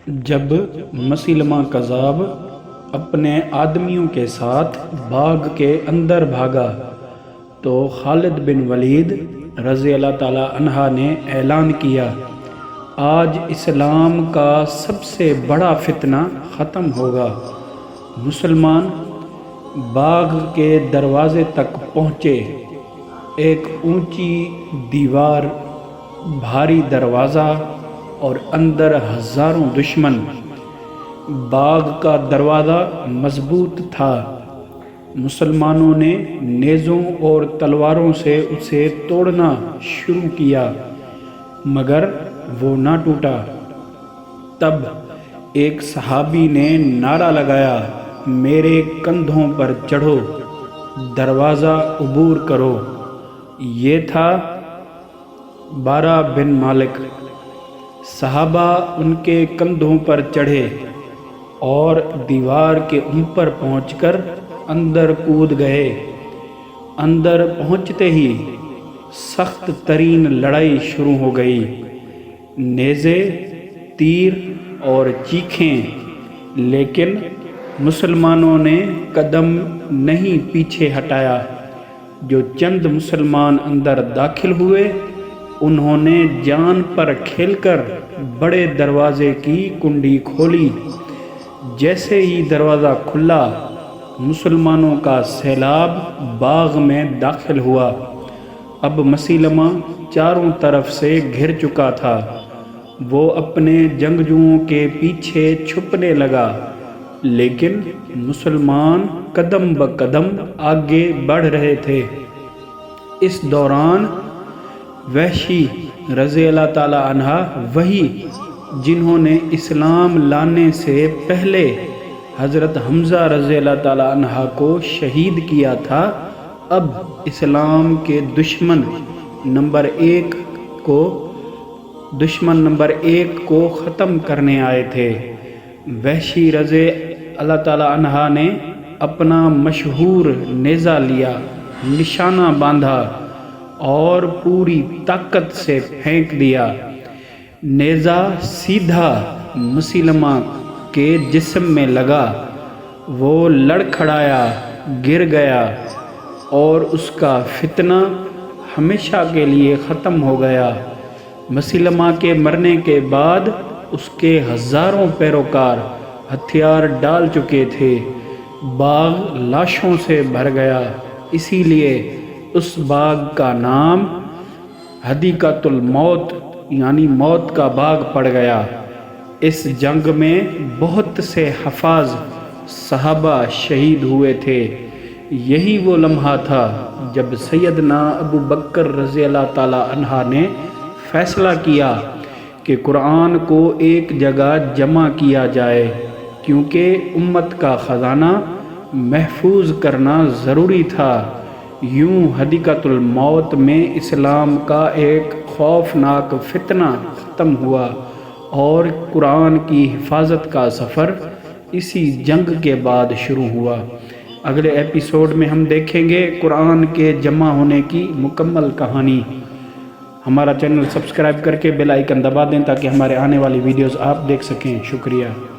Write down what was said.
جب مسیلمہ کذاب اپنے آدمیوں کے ساتھ باغ کے اندر بھاگا تو خالد بن ولید رضی اللہ تعالیٰ عنہ نے اعلان کیا، آج اسلام کا سب سے بڑا فتنہ ختم ہوگا۔ مسلمان باغ کے دروازے تک پہنچے۔ ایک اونچی دیوار، بھاری دروازہ اور اندر ہزاروں دشمن۔ باغ کا دروازہ مضبوط تھا۔ مسلمانوں نے نیزوں اور تلواروں سے اسے توڑنا شروع کیا مگر وہ نہ ٹوٹا۔ تب ایک صحابی نے نعرہ لگایا، میرے کندھوں پر چڑھو، دروازہ عبور کرو۔ یہ تھا بارہ بن مالک۔ صحابہ ان کے کندھوں پر چڑھے اور دیوار کے اوپر پہنچ کر اندر کود گئے۔ اندر پہنچتے ہی سخت ترین لڑائی شروع ہو گئی۔ نیزے، تیر اور چیخیں، لیکن مسلمانوں نے قدم نہیں پیچھے ہٹایا۔ جو چند مسلمان اندر داخل ہوئے، انہوں نے جان پر کھیل کر بڑے دروازے کی کنڈی کھولی۔ جیسے ہی دروازہ کھلا، مسلمانوں کا سیلاب باغ میں داخل ہوا۔ اب مسیلمہ چاروں طرف سے گھر چکا تھا۔ وہ اپنے جنگجوؤں کے پیچھے چھپنے لگا، لیکن مسلمان قدم بقدم آگے بڑھ رہے تھے۔ اس دوران وحشی رضی اللہ تعالیٰ عنہ، وہی جنہوں نے اسلام لانے سے پہلے حضرت حمزہ رضی اللہ تعالیٰ عنہ کو شہید کیا تھا، اب اسلام کے دشمن نمبر ایک کو ختم کرنے آئے تھے۔ وحشی رضی اللہ تعالیٰ عنہ نے اپنا مشہور نیزہ لیا، نشانہ باندھا اور پوری طاقت سے پھینک دیا۔ نیزہ سیدھا مسیلمہ کے جسم میں لگا۔ وہ لڑکھڑایا، گر گیا اور اس کا فتنہ ہمیشہ کے لیے ختم ہو گیا۔ مسیلمہ کے مرنے کے بعد اس کے ہزاروں پیروکار ہتھیار ڈال چکے تھے۔ باغ لاشوں سے بھر گیا، اسی لیے اس باغ کا نام حدیقۃ الموت یعنی موت کا باغ پڑ گیا۔ اس جنگ میں بہت سے حفاظ صحابہ شہید ہوئے تھے۔ یہی وہ لمحہ تھا جب سیدنا ابو بکر رضی اللہ تعالیٰ عنہ نے فیصلہ کیا کہ قرآن کو ایک جگہ جمع کیا جائے، کیونکہ امت کا خزانہ محفوظ کرنا ضروری تھا۔ یوں حدیقۃ الموت میں اسلام کا ایک خوفناک فتنہ ختم ہوا اور قرآن کی حفاظت کا سفر اسی جنگ کے بعد شروع ہوا۔ اگلے ایپیسوڈ میں ہم دیکھیں گے قرآن کے جمع ہونے کی مکمل کہانی۔ ہمارا چینل سبسکرائب کر کے بیل آئیکن دبا دیں تاکہ ہمارے آنے والی ویڈیوز آپ دیکھ سکیں۔ شکریہ۔